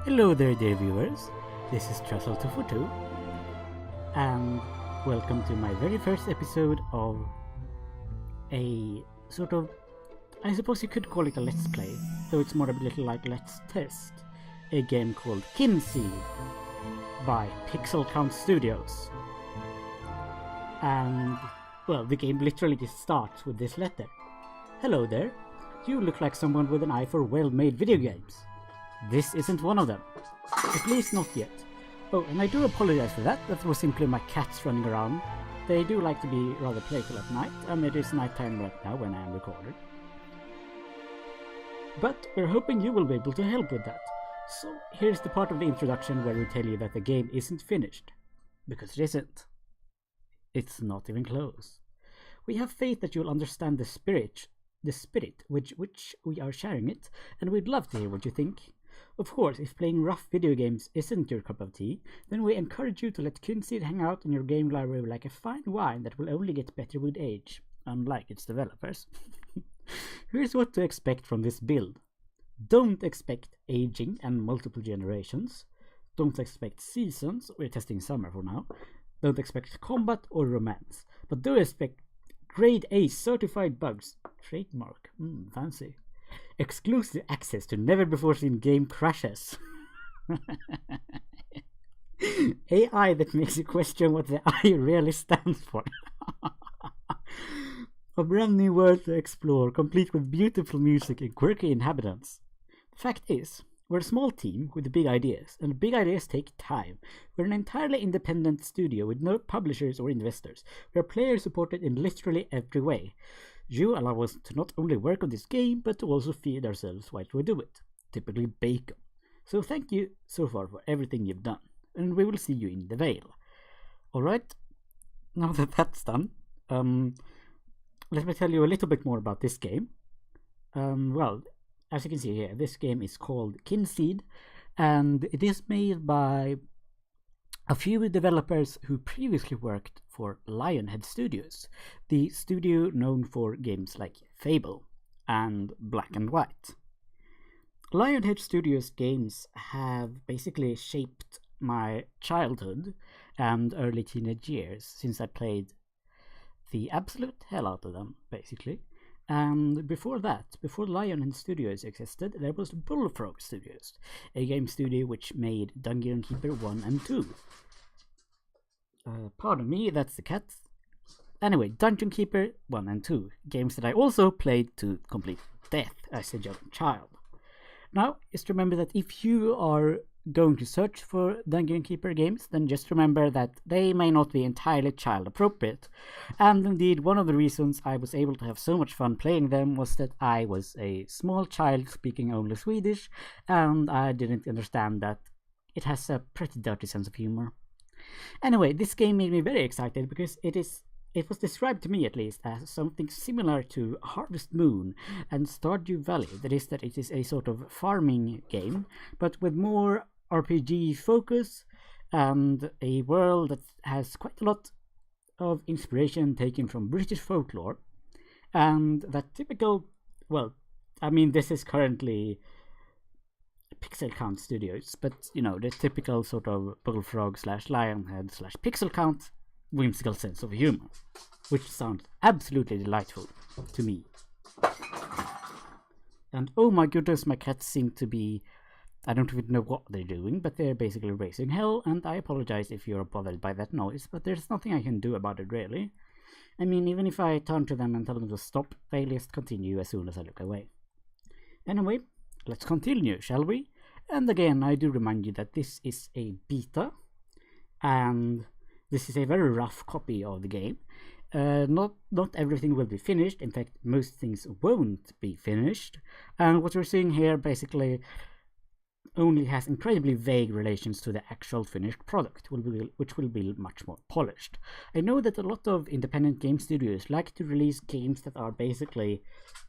Hello there, dear viewers. This is Trussell242, and welcome to my very first episode of a sort of, I suppose you could call it a let's play, though it's more a little like let's test, a game called Kynseed by Pixelcount Studios. And, well, the game literally just starts with this letter. Hello there. You look like someone with an eye for well-made video games. This isn't one of them. At least not yet. Oh, and I do apologize for that. That was simply my cats running around. They do like to be rather playful at night, and it is nighttime right now when I am recording. But we're hoping you will be able to help with that. So here's the part of the introduction where we tell you that the game isn't finished. Because it isn't. It's not even close. We have faith that you'll understand the spirit with which we are sharing it, and we'd love to hear what you think. Of course, if playing rough video games isn't your cup of tea, then we encourage you to let Kynseed hang out in your game library like a fine wine that will only get better with age, unlike its developers. Here's what to expect from this build. Don't expect aging and multiple generations. Don't expect seasons, we're testing summer for now. Don't expect combat or romance, but do expect Grade A certified bugs. Trademark. Fancy. Exclusive access to never-before-seen game crashes. AI that makes you question what the I really stands for. A brand new world to explore, complete with beautiful music and quirky inhabitants. The fact is, we're a small team with big ideas, and big ideas take time. We're an entirely independent studio with no publishers or investors. We're player supported in literally every way. You allow us to not only work on this game, but to also feed ourselves while we do it. Typically bacon. So thank you so far for everything you've done, and we will see you in the Vale. Alright, now that that's done, let me tell you a little bit more about this game. Well, as you can see here, this game is called Kynseed, and it is made by a few developers who previously worked for Lionhead Studios, the studio known for games like Fable and Black and White. Lionhead Studios games have basically shaped my childhood and early teenage years, since I played the absolute hell out of them, basically. And before that, before Lionhead Studios existed, there was Bullfrog Studios, a game studio which made Dungeon Keeper 1 and 2. Pardon me, that's the cat. Anyway, Dungeon Keeper 1 and 2, games that I also played to complete death as a young child. Now, just remember that if you are going to search for Dungeon Keeper games, then just remember that they may not be entirely child appropriate. And indeed, one of the reasons I was able to have so much fun playing them was that I was a small child speaking only Swedish, and I didn't understand that it has a pretty dirty sense of humor. Anyway, this game made me very excited because it was described to me at least as something similar to Harvest Moon and Stardew Valley. That is, that it is a sort of farming game, but with more RPG focus and a world that has quite a lot of inspiration taken from British folklore. And that typical, well, I mean, this is currently Pixelcount Studios, but you know, the typical sort of Bullfrog / Lionhead / Pixelcount whimsical sense of humor, which sounds absolutely delightful to me. And oh my goodness, my cats seem to be, I don't even know what they're doing, but they're basically raising hell, and I apologize if you're bothered by that noise, but there's nothing I can do about it really. I mean, even if I turn to them and tell them to stop, they'll just continue as soon as I look away. Anyway, let's continue, shall we? And again, I do remind you that this is a beta, and this is a very rough copy of the game. Not everything will be finished. In fact, most things won't be finished. And what we're seeing here basically only has incredibly vague relations to the actual finished product, which will be much more polished. I know that a lot of independent game studios like to release games that are basically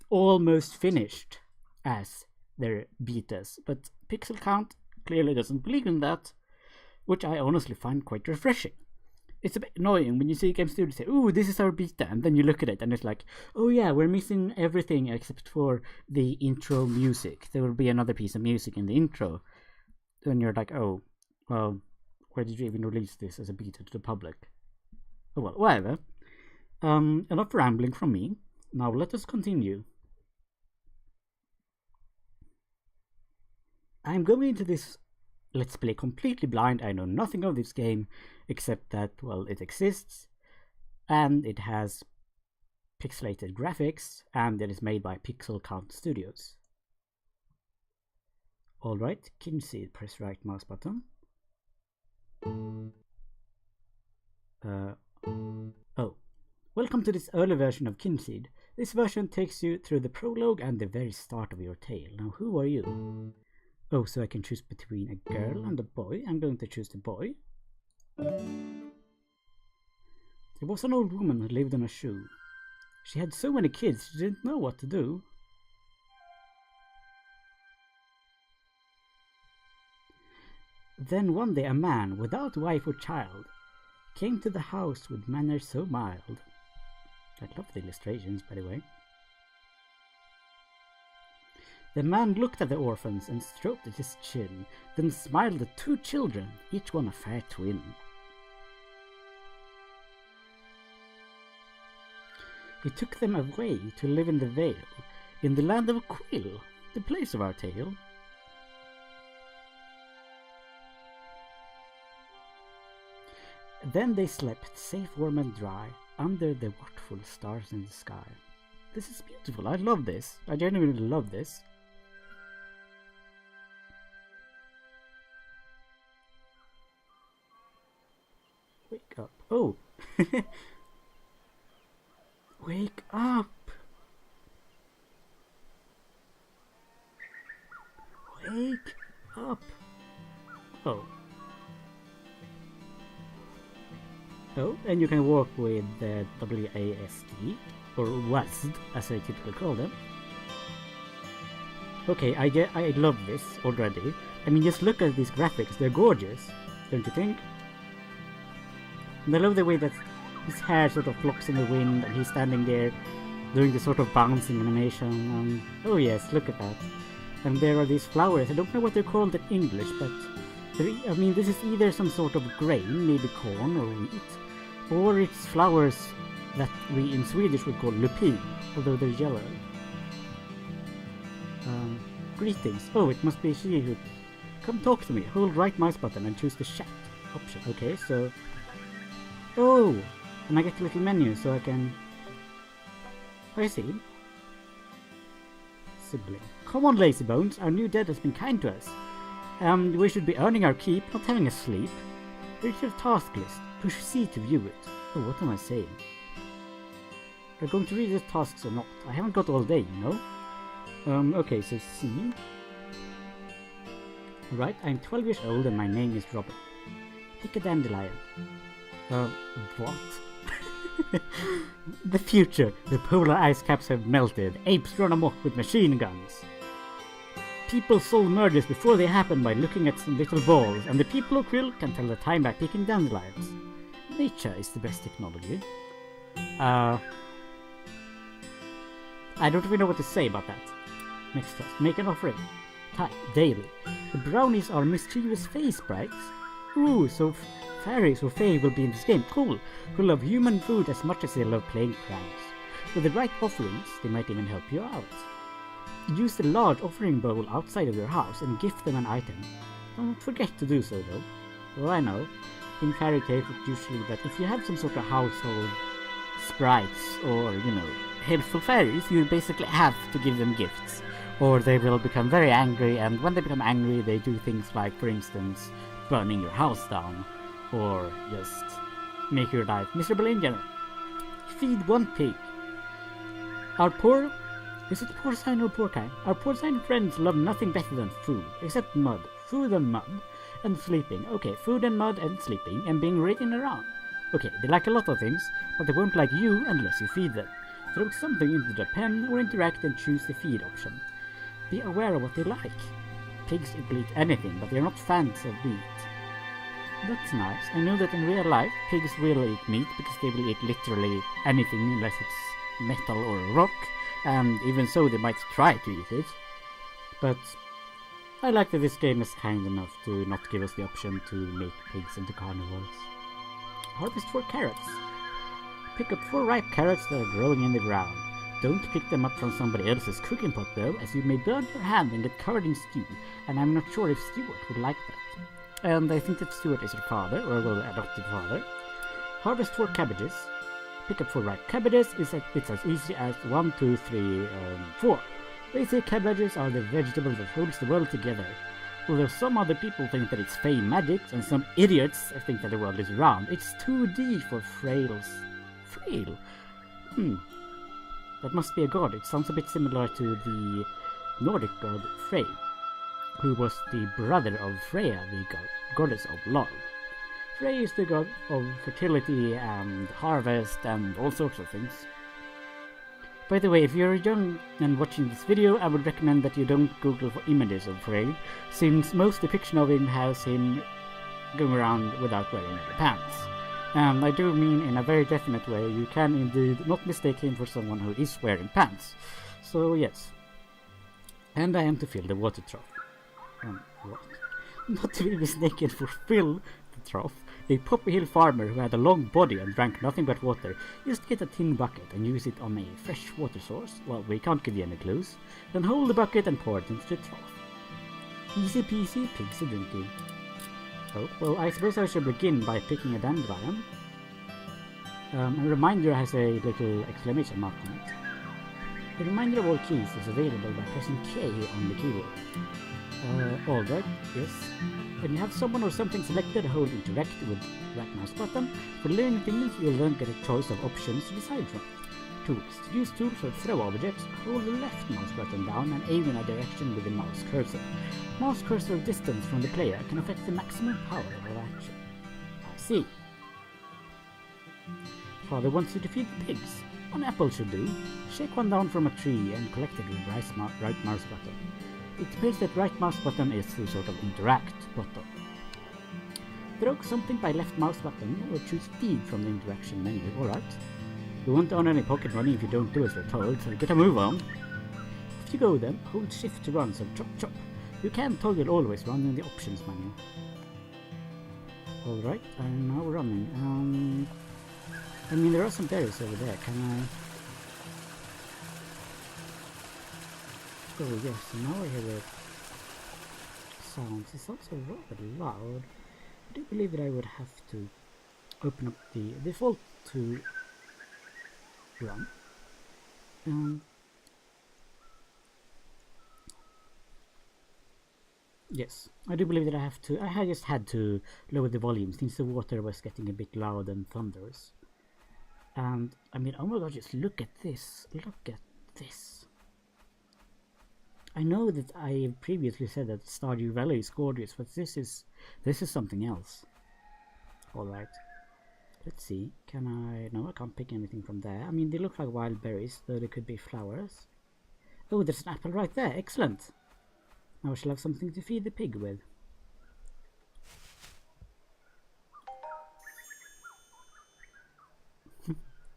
almost finished as their betas, but Pixelcount clearly doesn't believe in that, which I honestly find quite refreshing. It's a bit annoying when you see a game studio say, "Ooh, this is our beta," and then you look at it and it's like, "Oh yeah, we're missing everything except for the intro music. There will be another piece of music in the intro." then you're like, oh, well, why did you even release this as a beta to the public? Oh well, whatever. Enough rambling from me. Now let us continue. I'm going into this Let's Play completely blind. I know nothing of this game, except that, well, it exists, and it has pixelated graphics, and it is made by Pixelcount Studios. Alright, Kynseed, press right mouse button. Oh. Welcome to this early version of Kynseed. This version takes you through the prologue and the very start of your tale. Now, who are you? Oh, so I can choose between a girl and a boy. I'm going to choose the boy. There was an old woman who lived on a shoe. She had so many kids, she didn't know what to do. Then one day a man, without wife or child, came to the house with manners so mild. I love the illustrations, by the way. The man looked at the orphans and stroked at his chin, then smiled at 2 children, each one a fair twin. He took them away to live in the vale, in the land of Quill, the place of our tale. Then they slept, safe, warm and dry, under the watchful stars in the sky. This is beautiful. I love this. I genuinely love this. Wake up. Oh! Wake up! Wake up! Oh. Oh, and you can walk with the WASD, or WASD, as I typically call them. Okay, I love this already. I mean, just look at these graphics, they're gorgeous, don't you think? And I love the way that his hair sort of flocks in the wind, and he's standing there doing this sort of bouncing animation. Oh yes, look at that. And there are these flowers, I don't know what they're called in English, but I mean, this is either some sort of grain, maybe corn or wheat, or it's flowers that we in Swedish would call lupin, although they're yellow. Greetings. Oh, it must be she who... Come talk to me. Hold right mouse button and choose the chat option. Okay, so... Oh! And I get a little menu so I can... I see. Sibling. Come on, lazy bones. Our new dad has been kind to us. We should be earning our keep, not having a sleep. Read your task list. Push C to view it. Oh, what am I saying? We're going to read the tasks or not. I haven't got all day, you know? Okay, so C. Right, I'm 12 years old and my name is Robert. Pick a dandelion. What? The future. The polar ice caps have melted. Apes run amok with machine guns. People solve murders before they happen by looking at some little balls, and the people of Quill can tell the time by picking dandelions. Nature is the best technology. I don't even know what to say about that. Next task. Make an offering. Type. Daily. The brownies are mischievous face sprites. Ooh, so fairies or fae will be in this game. Cool. Who love human food as much as they love playing pranks. With the right offerings, they might even help you out. Use the large offering bowl outside of your house and gift them an item. Don't forget to do so though. Well, I know. In fairy tales it's usually that if you have some sort of household sprites or, you know, helpful fairies, you basically have to give them gifts. Or they will become very angry, and when they become angry they do things like, for instance, burning your house down. Or just make your life miserable in general. Feed 1 pig. Is it porcine or porcine? Our porcine friends love nothing better than food, except mud. Food and mud. And sleeping. Okay, food and mud and sleeping, and being ridden around. Okay, they like a lot of things, but they won't like you unless you feed them. Throw something into the pen or interact and choose the feed option. Be aware of what they like. Pigs will eat anything, but they're not fans of meat. That's nice. I know that in real life, pigs will eat meat because they will eat literally anything unless it's metal or rock, and even so they might try to eat it. But I like that this game is kind enough to not give us the option to make pigs into carnivores. Harvest 4 carrots. Pick up 4 ripe carrots that are growing in the ground. Don't pick them up from somebody else's cooking pot though, as you may burn your hand and get covered in stew, and I'm not sure if Stuart would like that. And I think that Stuart is your father, or well, adopted father. Harvest 4 cabbages. Pick up 4 ripe cabbages. It's as easy as 1, 2, 3, 4. They say cabbages are the vegetable that holds the world together. Although some other people think that it's fey magic, and some idiots think that the world is round, it's 2D for frails. Frail? That must be a god. It sounds a bit similar to the Nordic god Frey, who was the brother of Freya, the goddess of love. Frey is the god of fertility and harvest and all sorts of things. By the way, if you're young and watching this video, I would recommend that you don't Google for images of Frey, since most depiction of him has him going around without wearing any pants. And I do mean in a very definite way. You can indeed not mistake him for someone who is wearing pants. So yes. And I am to fill the water trough. What? Not to be mistaken for Phil the trough, a Poppy Hill farmer who had a long body and drank nothing but water, used to get a tin bucket and use it on a fresh water source. Well, we can't give you any clues. Then hold the bucket and pour it into the trough. Easy peasy, pigsy drinky. Oh, well, I suppose I should begin by picking a dandelion. A reminder has a little exclamation mark on it. The reminder of all keys is available by pressing K on the keyboard. Alright, yes. When you have someone or something selected, hold interact with right mouse button. For learning things, you'll then get a choice of options to decide from. Tools. To use tools or throw objects, hold the left mouse button down and aim in a direction with the mouse cursor. Mouse cursor distance from the player can affect the maximum power of action. I see. Father wants you to feed the pigs. One apple should do. Shake one down from a tree and collect it with right mouse button. It appears that right mouse button is the sort of interact button. Throw something by left mouse button or choose feed from the interaction menu. Alright. You won't earn any pocket money if you don't do as you're told, so get a move on. If you go then, hold shift to run, so chop chop. You can toggle always run in the options menu. Alright, I'm now running. I mean, there are some berries over there. Can I... Oh yes, so now I hear the sounds. It sounds so rather loud. I do believe that I would have to open up the default to run. Yes, I do believe that I just had to lower the volume since the water was getting a bit loud and thunderous. And I mean, oh my god, just look at this. Look at this. I know that I previously said that Stardew Valley is gorgeous, but this is something else. Alright. Let's see. Can I... No, I can't pick anything from there. I mean, they look like wild berries, though they could be flowers. Oh, there's an apple right there. Excellent. Now I shall have something to feed the pig with.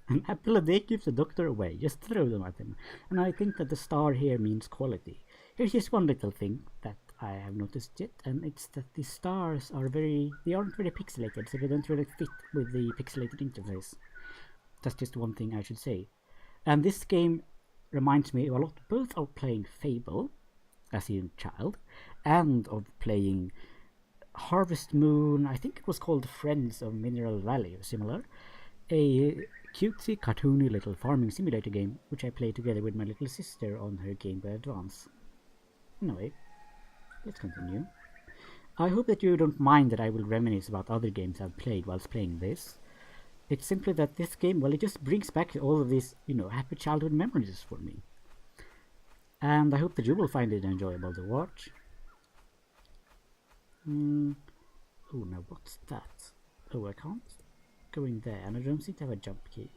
An apple a day keeps the doctor away. Just throw them at him. And I think that the star here means quality. Here's just one little thing that I have noticed yet, and it's that the stars are they aren't very pixelated, so they don't really fit with the pixelated interface. That's just one thing I should say. And this game reminds me a lot both of playing Fable, as a child, and of playing Harvest Moon. I think it was called Friends of Mineral Valley or similar. A cutesy, cartoony little farming simulator game, which I played together with my little sister on her Game Boy Advance. Anyway, let's continue. I hope that you don't mind that I will reminisce about other games I've played whilst playing this. It's simply that this game, well, it just brings back all of these, happy childhood memories for me. And I hope that you will find it enjoyable to watch. Oh, now what's that? Oh, I can't go in there, and I don't seem to have a jump key.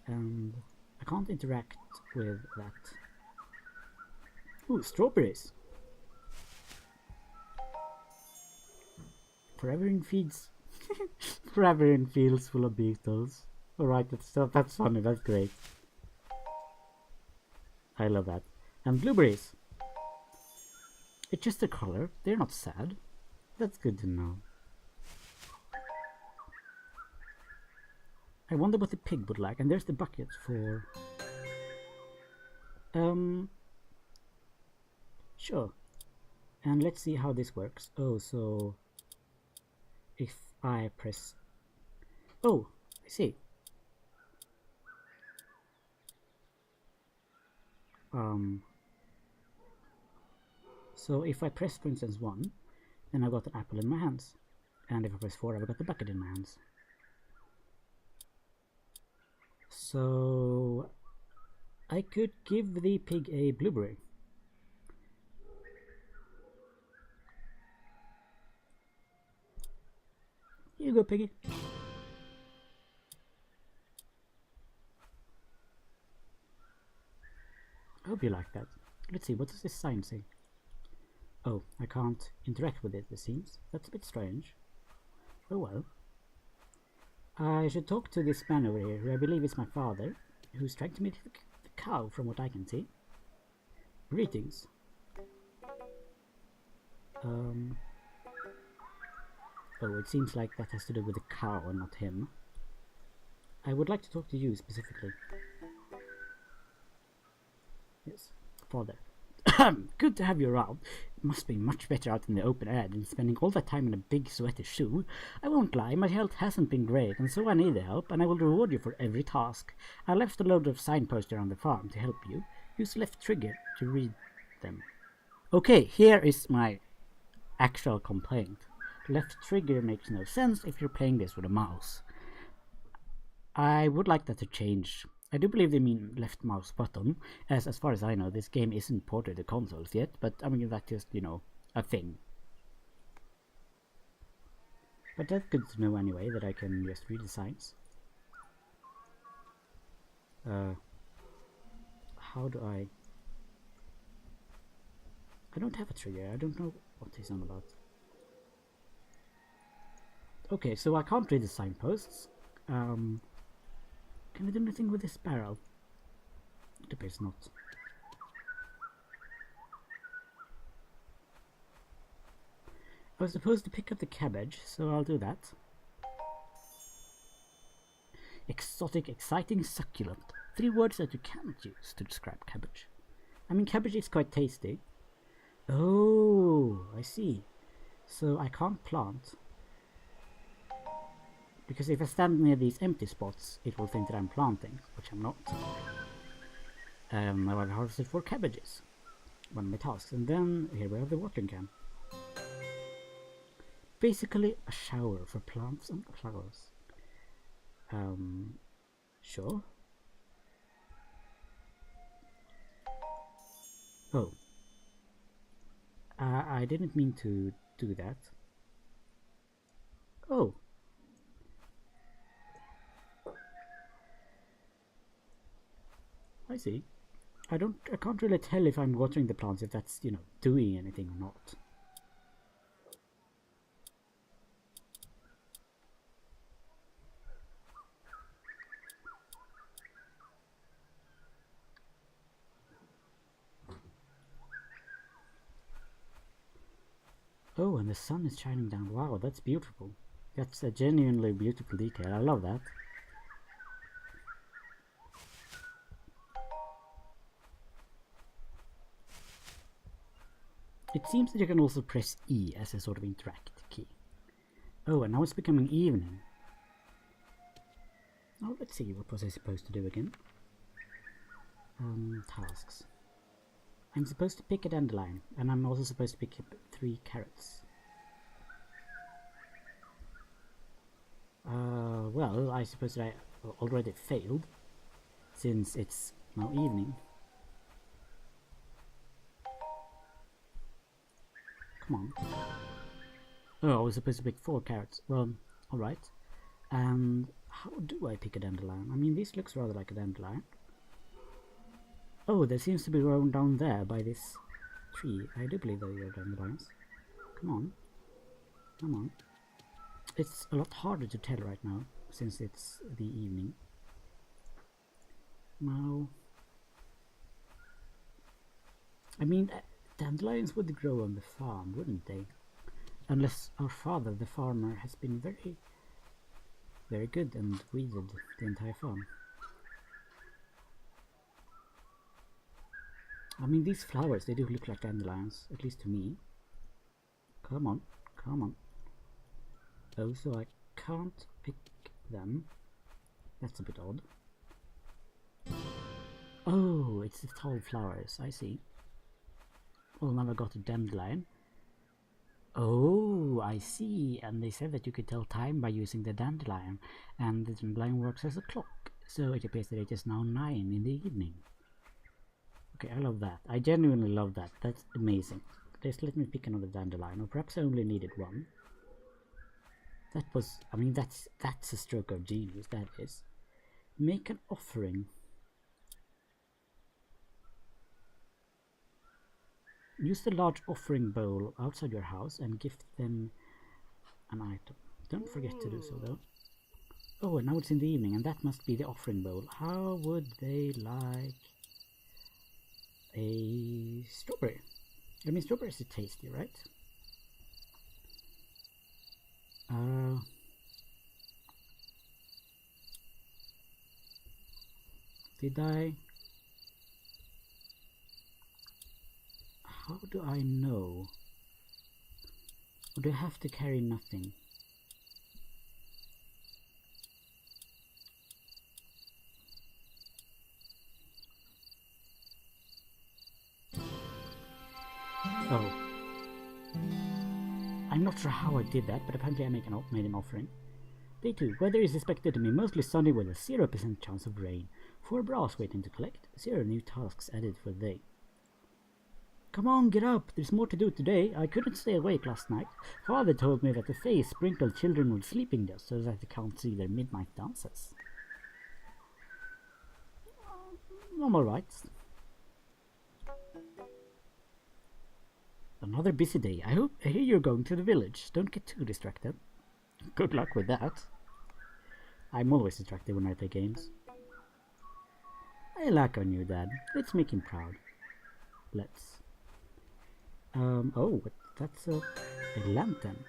And I can't interact with that. Ooh, strawberries! Forever in fields. Forever in fields full of beetles. Alright, that's funny, that's great. I love that. And blueberries. It's just the color. They're not sad. That's good to know. I wonder what the pig would like. And there's the bucket for... Sure. And let's see how this works. Oh, so... If I press... Oh, I see. So if I press, for instance, 1, then I've got an apple in my hands. And if I press 4, I've got the bucket in my hands. So I could give the pig a blueberry. Here you go, piggy. I hope you like that. Let's see, what does this sign say? Oh, I can't interact with it, it seems. That's a bit strange. Oh well. I should talk to this man over here, who I believe is my father, who's trying to milk the cow, from what I can see. Greetings. Oh, it seems like that has to do with the cow and not him. I would like to talk to you specifically. Yes, father. Good to have you around. It must be much better out in the open air than spending all that time in a big sweaty shoe. I won't lie, my health hasn't been great, and so I need the help, and I will reward you for every task. I left a load of signposts around the farm to help you. Use left trigger to read them. Okay, here is my actual complaint. Left trigger makes no sense if you're playing this with a mouse. I would like that to change. I do believe they mean left mouse button, as far as I know, this game isn't ported to consoles yet, but I mean, that's just, you know, a thing. But that's good to know anyway, that I can just read the signs. How do I don't have a trigger, I don't know what he's on about. Okay, so I can't read the signposts. Can I do anything with this barrel? It appears not. I was supposed to pick up the cabbage, so I'll do that. Exotic, exciting, succulent. 3 words that you can't use to describe cabbage. I mean, cabbage is quite tasty. Oh, I see. So I can't plant. Because if I stand near these empty spots, it will think that I'm planting, which I'm not. I've harvested 4 cabbages. One of my tasks. And then here we have the watering can. Basically a shower for plants and flowers. Sure. Oh. I didn't mean to do that. Oh. I see. I can't really tell if I'm watering the plants, if that's, you know, doing anything or not. Oh, and the sun is shining down. Wow, that's beautiful. That's a genuinely beautiful detail. I love that. It seems that you can also press E as a sort of interact key. Oh, and now it's becoming evening. Oh, let's see, what was I supposed to do again? Tasks. I'm supposed to pick a dandelion, and I'm also supposed to pick up 3 carrots. Well, I suppose that I already failed, since it's now evening. Come on. Oh, I was supposed to pick 4 carrots. Well, alright. And how do I pick a dandelion? I mean, this looks rather like a dandelion. Oh, there seems to be one down there by this tree. I do believe they are dandelions. Come on. Come on. It's a lot harder to tell right now, since it's the evening. Now... I mean, dandelions would grow on the farm, wouldn't they? Unless our father, the farmer, has been very, very good and weeded the entire farm. I mean, these flowers, they do look like dandelions, at least to me. Come on, come on. Oh, so I can't pick them. That's a bit odd. Oh, it's the tall flowers, I see. Well, now I got a dandelion. Oh, I see. And they said that you could tell time by using the dandelion. And the dandelion works as a clock. So it appears that it is now 9 in the evening. Okay, I love that. I genuinely love that. That's amazing. Just let me pick another dandelion. Or perhaps I only needed one. That was... I mean, that's a stroke of genius, that is. Make an offering. Use the large offering bowl outside your house and gift them an item. Don't forget to do so, though. Oh, and now it's in the evening, and that must be the offering bowl. How would they like a strawberry? I mean, strawberries are tasty, right? Did I... How do I know? Or do I have to carry nothing? Oh. I'm not sure how I did that, but apparently I made an offering. Day 2. Weather is expected to be mostly sunny with a 0% chance of rain. 4 brass waiting to collect. 0 new tasks added for the day. Come on, get up! There's more to do today. I couldn't stay awake last night. Father told me that the fae sprinkled children with sleeping dust so that they can't see their midnight dances. I'm alright. Another busy day. I hear you're going to the village. Don't get too distracted. Good luck with that. I'm always distracted when I play games. I like our new dad. Let's make him proud. Let's. Oh, that's a lantern.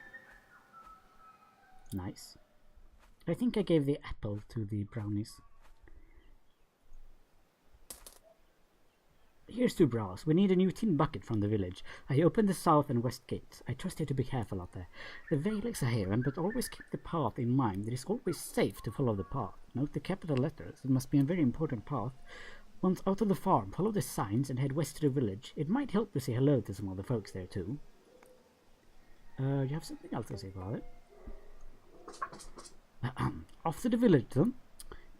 Nice. I think I gave the apple to the brownies. Here's 2 brass. We need a new tin bucket from the village. I opened the south and west gates. I trust you to be careful out there. The veil is a heron, but always keep the path in mind. It is always safe to follow the path. Note the capital letters. It must be a very important path. Once out of the farm, follow the signs and head west to the village. It might help to say hello to some of the folks there too. You have something else to say, Father? Off to the village then.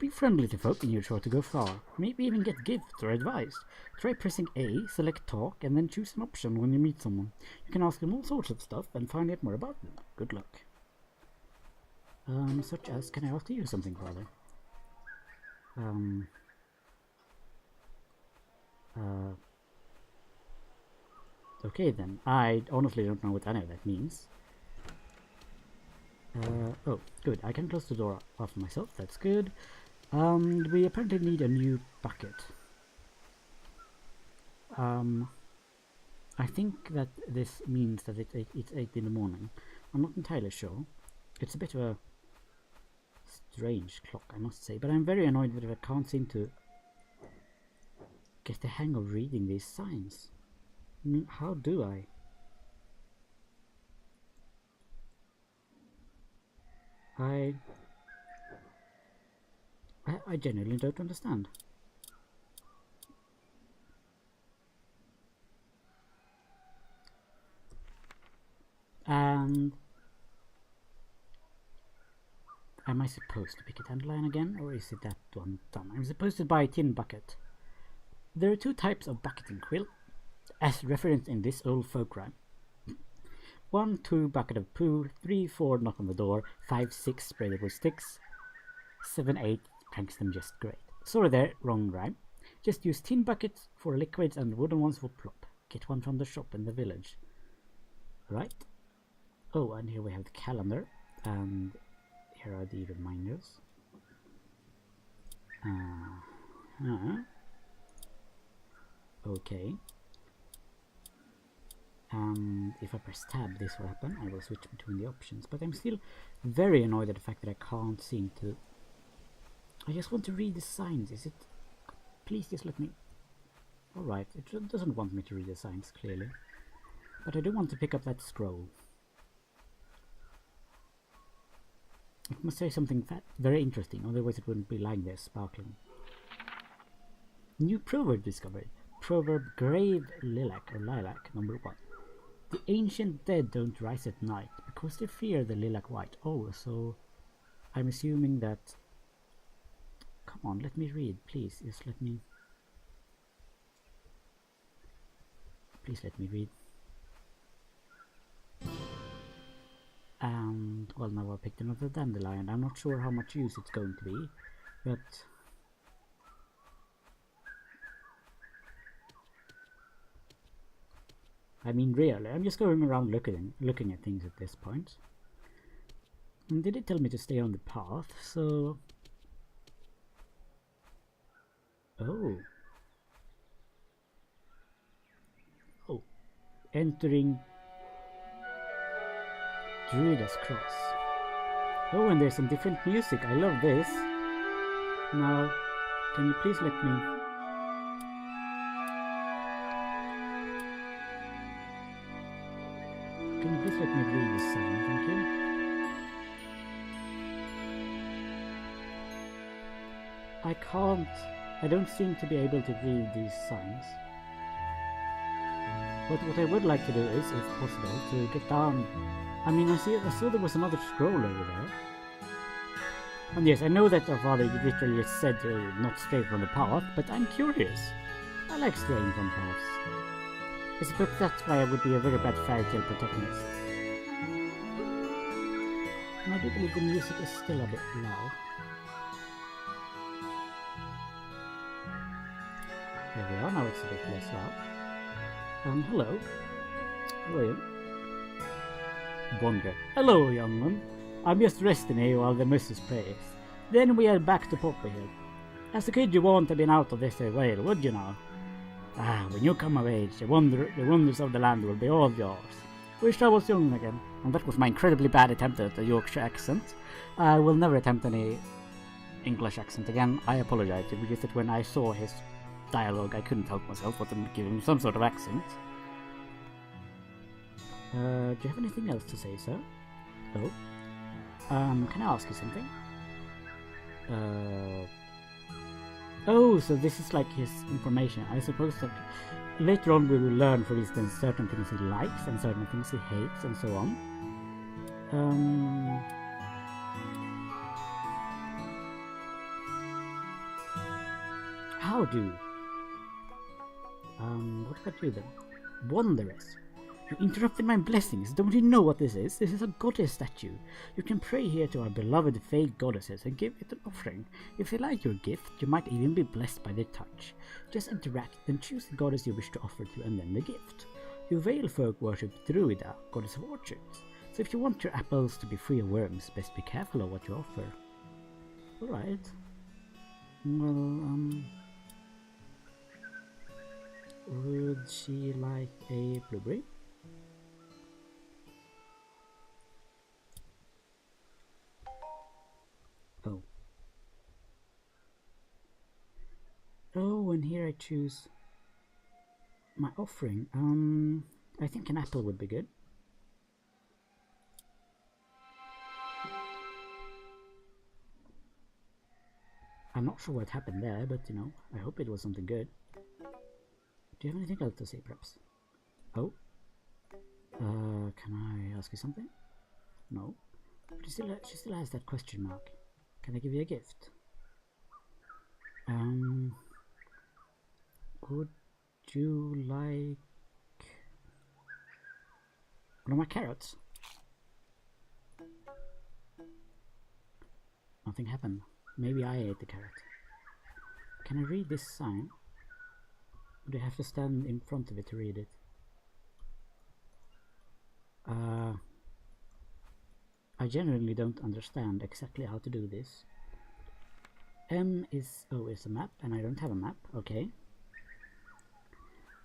Be friendly to folk and you're sure to go far. Maybe even get gifts or advice. Try pressing A, select talk, and then choose an option when you meet someone. You can ask them all sorts of stuff and find out more about them. Good luck. Such as, can I ask you something, Father? Okay then. I honestly don't know what any of that means. Oh, good. I can close the door after myself. That's good. We apparently need a new bucket. I think that this means that it's 8 in the morning. I'm not entirely sure. It's a bit of a strange clock, I must say. But I'm very annoyed that I can't seem to get the hang of reading these signs. I mean, how do I? I genuinely don't understand. And am I supposed to pick a dandelion again, or is it that one done? I'm supposed to buy a tin bucket. There are 2 types of bucketing quill, as referenced in this old folk rhyme. 1, 2 bucket of poo, 3, 4 knock on the door, 5, 6 spray it with sticks, 7, 8 cranks them just great. Sorry there, wrong rhyme. Just use tin buckets for liquids and wooden ones for plop. Get one from the shop in the village. Right? Oh, and here we have the calendar, and here are the reminders. Okay. And if I press tab, this will happen. I will switch between the options. But I'm still very annoyed at the fact that I can't seem to... I just want to read the signs. Is it... Please just let me... Alright, it doesn't want me to read the signs, clearly. But I do want to pick up that scroll. It must say something very interesting, otherwise it wouldn't be lying there sparkling. New proverb discovered. Proverb Grave Lilac, or Lilac, number 1. The ancient dead don't rise at night because they fear the lilac white. Oh, so I'm assuming that... Come on, let me read, please. Just let me... Please let me read. And, well, now I picked another dandelion. I'm not sure how much use it's going to be, but... I mean, really, I'm just going around looking at things at this point. And did it tell me to stay on the path, so... Oh. Oh. Entering Druida's Cross. Oh, and there's some different music. I love this. Now, can you please let me... Can you please let me read this song? Thank you. I don't seem to be able to read these signs. But what I would like to do is, if possible, to get down. I mean, I saw there was another scroll over there. And yes, I know that our father literally said not stray from the path, but I'm curious. I like straying from paths. I suppose that's why I would be a very bad fairy tale protagonist. And I do believe the music is still a bit loud. There we are, now it's a bit less loud. Hello. How are you? Wonder. Hello, young one. I'm just resting here while the missus prays. Then we head back to Poppy Hill. As a kid you won't have been out of this whale, would you now? Ah, when you come of age, the wonders of the land will be all yours. Wish I was young again. And that was my incredibly bad attempt at a Yorkshire accent. I will never attempt any English accent again. I apologize. It was just that when I saw his dialogue, I couldn't help myself but to give him some sort of accent. Do you have anything else to say, sir? Oh. Can I ask you something? Oh, so this is like his information. I suppose that later on we will learn, for instance, certain things he likes and certain things he hates and so on. How do? What about you then? Wanderers. You interrupted my blessings. Don't you know what this is? This is a goddess statue. You can pray here to our beloved fake goddesses and give it an offering. If they like your gift, you might even be blessed by their touch. Just interact, then choose the goddess you wish to offer to and then the gift. You Vale folk worship Druida, goddess of orchards. So if you want your apples to be free of worms, best be careful of what you offer. Alright. Well, would she like a blueberry? Oh. Oh, and here I choose my offering. I think an apple would be good. I'm not sure what happened there, but you know, I hope it was something good. Do you have anything else to say, perhaps? Oh. Can I ask you something? No. But she still has that question mark. Can I give you a gift? Would you like one of my carrots? Nothing happened. Maybe I ate the carrot. Can I read this sign? Or do I have to stand in front of it to read it? I genuinely don't understand exactly how to do this. M is a map, and I don't have a map. Okay.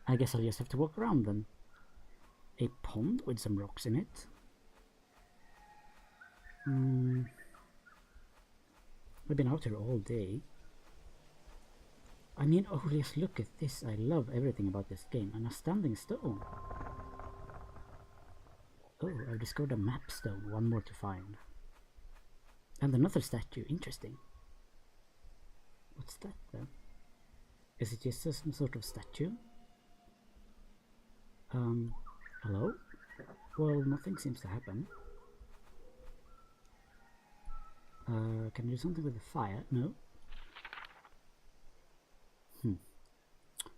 I guess I'll just have to walk around then. A pond with some rocks in it. I've been out here all day. I mean, oh, just look at this. I love everything about this game. And a standing stone. Oh, I've discovered a map stone. One more to find. And another statue. Interesting. What's that then? Is it just some sort of statue? Hello? Well, nothing seems to happen. Can I do something with the fire? No.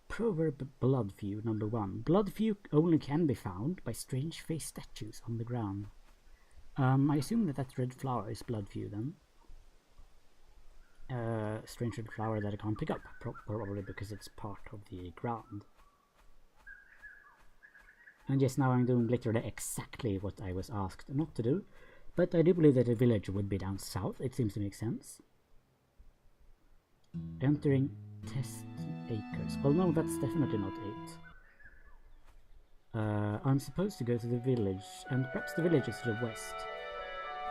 Proverb Bloodfew number 1. Bloodfew only can be found by strange face statues on the ground. I assume that red flower is Bloodfew then. Strange red flower that I can't pick up, probably because it's part of the ground. And yes, now I'm doing literally exactly what I was asked not to do. But I do believe that the village would be down south. It seems to make sense. Entering Test Acres. Well, no, that's definitely not 8. I'm supposed to go to the village, and perhaps the village is to the west.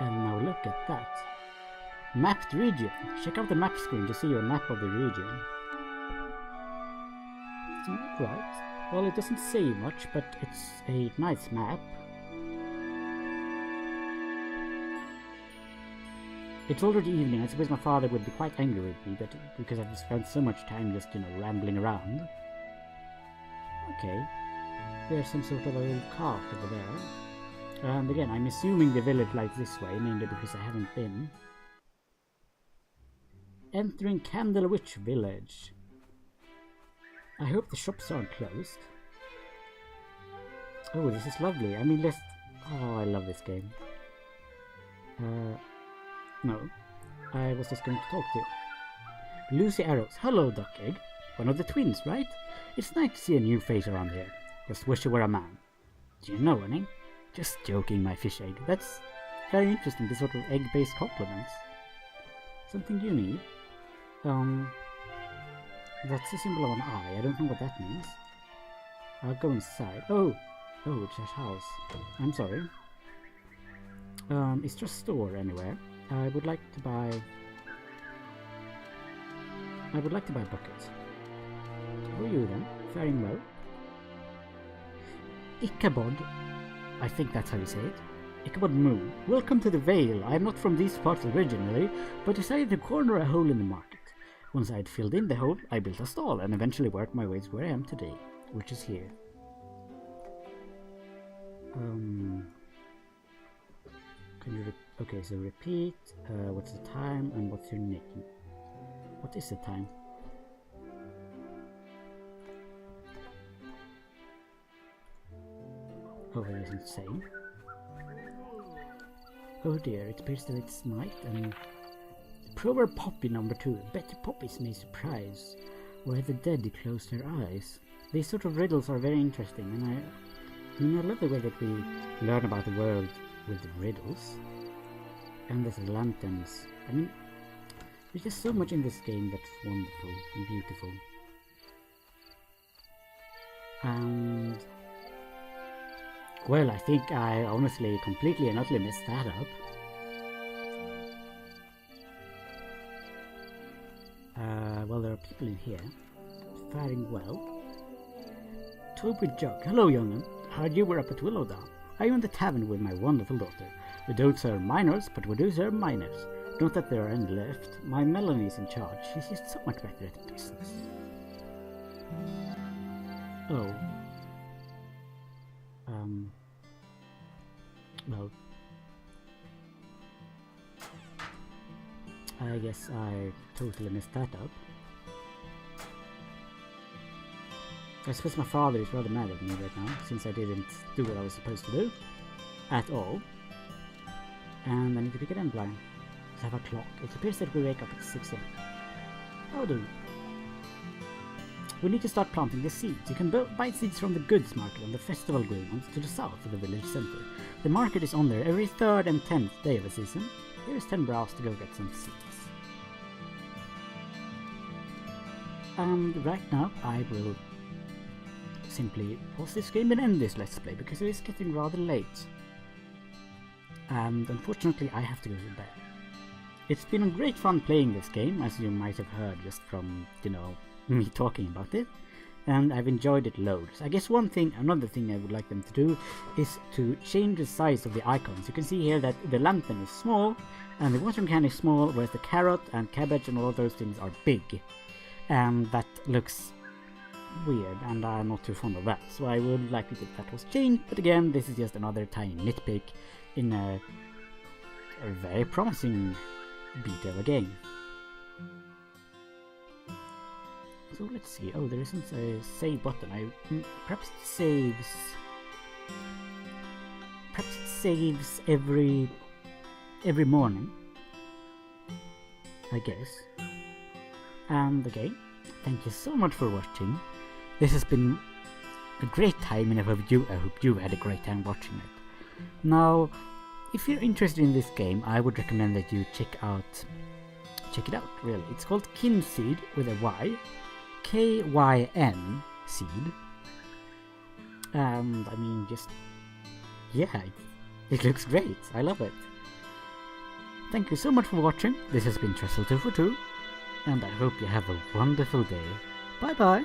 And now look at that. Mapped region. Check out the map screen to see a map of the region. Right. Well, it doesn't say much, but it's a nice map. It's already evening. I suppose my father would be quite angry with me, but because I've spent so much time just, rambling around. Okay. There's some sort of a little cart over there. And again, I'm assuming the village lies this way, mainly because I haven't been. Entering Candlewitch Village. I hope the shops aren't closed. Oh, this is lovely. I mean, oh, I love this game. No. I was just going to talk to you. Lucy Arrows. Hello, Duck Egg. One of the twins, right? It's nice to see a new face around here. Just wish you were a man. Do you know any? Just joking, my fish egg. That's very interesting, this sort of egg-based compliments. Something you need? That's a symbol of an eye. I don't know what that means. I'll go inside. Oh, it's a house. I'm sorry. Is there a store anywhere? I would like to buy buckets. Who are you then? Faring well? Ichabod. I think that's how you say it. Ichabod Moo. Welcome to the Vale. I am not from these parts originally, but decided to corner a hole in the market. Once I had filled in the hole, I built a stall and eventually worked my way to where I am today, which is here. Okay, so repeat, what's the time and what's your name? What is the time? Oh, it doesn't say. Oh dear, it appears that it's night and... Proverb Poppy number 2. Betty Poppies may surprise why the dead close their eyes. These sort of riddles are very interesting, and I love the way that we learn about the world with the riddles. And there's the lanterns. I mean, there's just so much in this game that's wonderful and beautiful. And... well, I think I honestly completely and utterly messed that up. Well, there are people in here. Faring well. Toby Jug. Hello, young'un. Heard you were up at Willowdown. I am in the tavern with my wonderful daughter. We don't serve minors, but we do serve minors. Not that there are any left. My Melanie's in charge. She's just so much better at the business. Oh. Well. I guess I totally messed that up. I suppose my father is rather mad at me right now, since I didn't do what I was supposed to do. At all. And I need to pick an end line. Let's have a clock. It appears that we wake up at 6 a.m. How do? We need to start planting the seeds. You can buy seeds from the goods market on the festival grounds to the south of the village center. The market is on there every 3rd and 10th day of the season. Here's 10 brows to go get some seeds. And right now I will simply pause this game and end this Let's Play because it is getting rather late. And unfortunately I have to go to bed. It's been great fun playing this game, as you might have heard just from, me talking about it. And I've enjoyed it loads. I guess another thing I would like them to do is to change the size of the icons. You can see here that the lantern is small and the watering can is small, whereas the carrot and cabbage and all of those things are big. And that looks weird, and I'm not too fond of that. So I would like it if that was changed, but again, this is just another tiny nitpick in a very promising beta of a game. So let's see. Oh, there isn't a save button. Perhaps it saves every morning, I guess. And okay, thank you so much for watching. This has been a great time, and I hope you had a great time watching it. Now, if you're interested in this game, I would recommend that you check it out, really. It's called Kynseed with a Y. Kyn seed. And I mean, it looks great. I love it. Thank you so much for watching. This has been Trestle242, and I hope you have a wonderful day. Bye bye.